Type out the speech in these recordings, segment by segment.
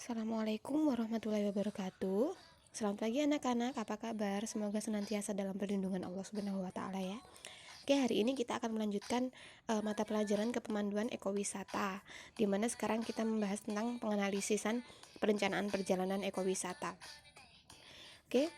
Assalamualaikum warahmatullahi wabarakatuh. Selamat pagi anak-anak, apa kabar? Semoga senantiasa dalam perlindungan Allah Subhanahu wa taala ya. Oke, hari ini kita akan melanjutkan mata pelajaran kepemanduan ekowisata, di mana sekarang kita membahas tentang penganalisisan perencanaan perjalanan ekowisata. Oke,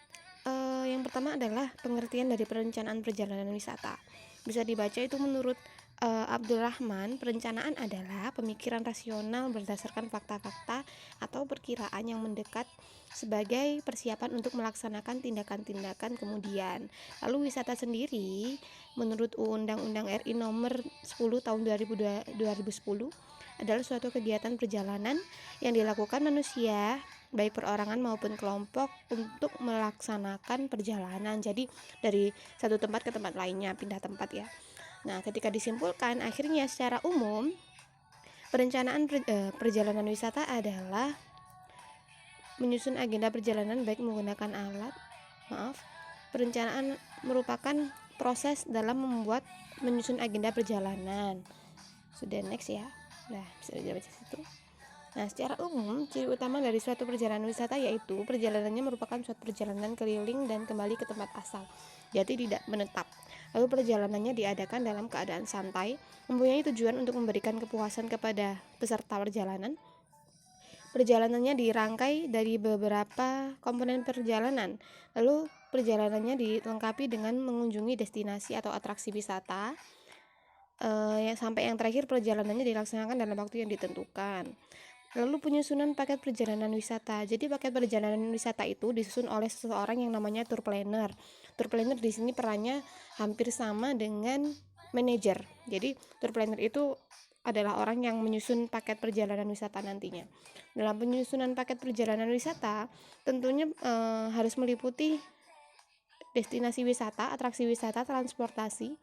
yang pertama adalah pengertian dari perencanaan perjalanan wisata. Bisa dibaca itu menurut Abdul Rahman, perencanaan adalah pemikiran rasional berdasarkan fakta-fakta atau perkiraan yang mendekat sebagai persiapan untuk melaksanakan tindakan-tindakan kemudian. Lalu wisata sendiri menurut Undang-Undang RI nomor 10 tahun 2010 adalah suatu kegiatan perjalanan yang dilakukan manusia baik perorangan maupun kelompok untuk melaksanakan perjalanan. Jadi dari satu tempat ke tempat lainnya, pindah tempat ya. Nah, ketika disimpulkan, akhirnya secara umum perencanaan perjalanan wisata adalah menyusun agenda perjalanan baik menggunakan perencanaan merupakan proses dalam menyusun agenda perjalanan. Sudah next ya. Nah, bisa dibaca situ. Nah, secara umum, ciri utama dari suatu perjalanan wisata yaitu perjalanannya merupakan suatu perjalanan keliling dan kembali ke tempat asal, jadi tidak menetap. Lalu perjalanannya diadakan dalam keadaan santai, mempunyai tujuan untuk memberikan kepuasan kepada peserta perjalanan. Perjalanannya dirangkai dari beberapa komponen perjalanan. Lalu perjalanannya dilengkapi dengan mengunjungi destinasi atau atraksi wisata. Sampai yang terakhir perjalanannya dilaksanakan dalam waktu yang ditentukan. Lalu penyusunan paket perjalanan wisata. Jadi paket perjalanan wisata itu disusun oleh seseorang yang namanya tour planner. Tour planner di sini perannya hampir sama dengan manajer. Jadi tour planner itu adalah orang yang menyusun paket perjalanan wisata nantinya. Dalam penyusunan paket perjalanan wisata, tentunya harus meliputi destinasi wisata, atraksi wisata, transportasi,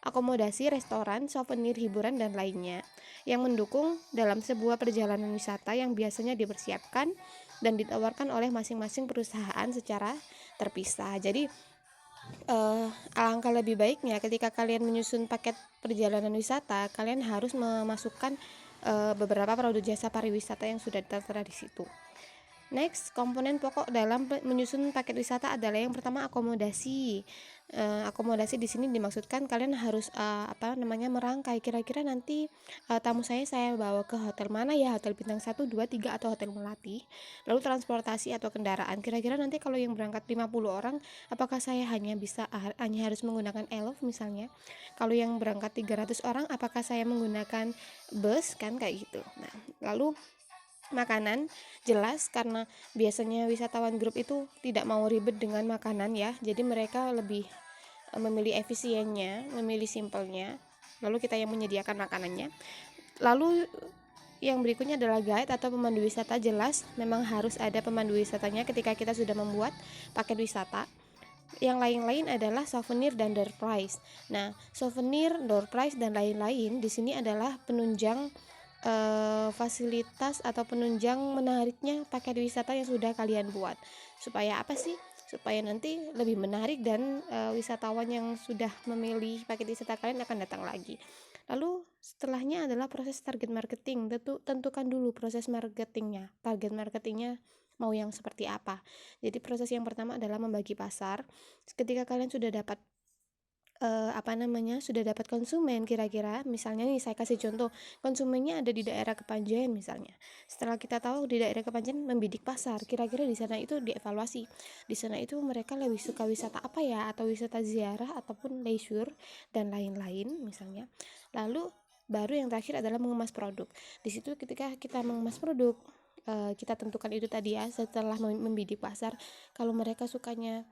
akomodasi, restoran, souvenir, hiburan, dan lainnya yang mendukung dalam sebuah perjalanan wisata yang biasanya dipersiapkan dan ditawarkan oleh masing-masing perusahaan secara terpisah. Jadi alangkah lebih baiknya ketika kalian menyusun paket perjalanan wisata, kalian harus memasukkan beberapa produk jasa pariwisata yang sudah tertera di situ. Next, komponen pokok dalam menyusun paket wisata adalah yang pertama akomodasi. Akomodasi di sini dimaksudkan kalian harus merangkai kira-kira nanti tamu saya bawa ke hotel mana ya, hotel bintang 1, 2, 3 atau hotel melati. Lalu transportasi atau kendaraan, kira-kira nanti kalau yang berangkat 50 orang, apakah saya hanya harus menggunakan Elf misalnya. Kalau yang berangkat 300 orang, apakah saya menggunakan bus, kan kayak gitu. Nah, lalu makanan jelas karena biasanya wisatawan grup itu tidak mau ribet dengan makanan ya, jadi mereka lebih memilih efisiennya, memilih simpelnya, lalu kita yang menyediakan makanannya. Lalu yang berikutnya adalah guide atau pemandu wisata. Jelas memang harus ada pemandu wisatanya ketika kita sudah membuat paket wisata. Yang lain-lain adalah souvenir dan door prize. Nah, souvenir, door prize dan lain-lain di sini adalah penunjang fasilitas atau penunjang menariknya paket wisata yang sudah kalian buat. Supaya apa sih? Supaya nanti lebih menarik dan wisatawan yang sudah memilih paket wisata kalian akan datang lagi. Lalu setelahnya adalah proses target marketing. Tentukan dulu proses marketingnya. Target marketingnya mau yang seperti apa. Jadi proses yang pertama adalah membagi pasar. Ketika kalian sudah dapat sudah dapat konsumen, kira-kira misalnya nih saya kasih contoh, konsumennya ada di daerah Kepanjen misalnya. Setelah kita tahu di daerah Kepanjen membidik pasar, kira-kira di sana itu dievaluasi. Di sana itu mereka lebih suka wisata apa ya, atau wisata ziarah ataupun leisure dan lain-lain misalnya. Lalu baru yang terakhir adalah mengemas produk. Di situ ketika kita mengemas produk, kita tentukan itu tadi ya, setelah membidik pasar. Kalau mereka sukanya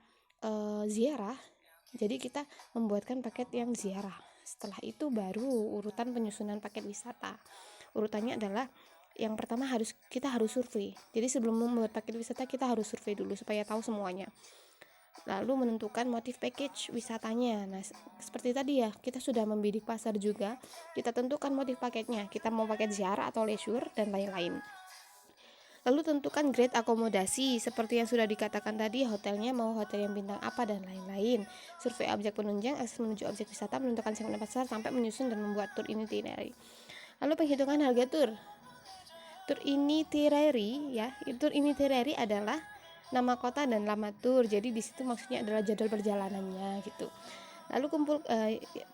ziarah, jadi kita membuatkan paket yang ziarah. Setelah itu baru urutan penyusunan paket wisata. Urutannya adalah yang pertama kita harus survei. Jadi sebelum membuat paket wisata kita harus survei dulu supaya tahu semuanya. Lalu menentukan motif package wisatanya. Nah, seperti tadi ya, kita sudah membidik pasar juga. Kita tentukan motif paketnya. Kita mau paket ziarah atau leisure dan lain-lain. Lalu tentukan grade akomodasi, seperti yang sudah dikatakan tadi, hotelnya mau hotel yang bintang apa dan lain-lain. Survei objek penunjang, akses menuju objek wisata, menentukan segmen pasar, sampai menyusun dan membuat tour itinerary. Lalu penghitungan harga tour. Tur itinerary ya. Tur itinerary adalah nama kota dan lama tur. Jadi di situ maksudnya adalah jadwal perjalanannya gitu. Lalu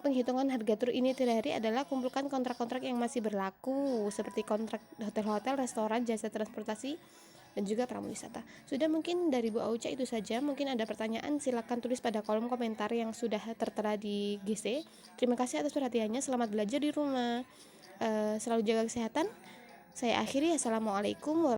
penghitungan harga tur itinerary adalah kumpulkan kontrak-kontrak yang masih berlaku seperti kontrak hotel-hotel, restoran, jasa transportasi, dan juga pramuwisata. Sudah, mungkin dari Bu Auca itu saja. Mungkin ada pertanyaan, silakan tulis pada kolom komentar yang sudah tertera di GC. Terima kasih atas perhatiannya. Selamat belajar di rumah. Selalu jaga kesehatan. Saya akhiri. Assalamualaikum warahmatullahi wabarakatuh.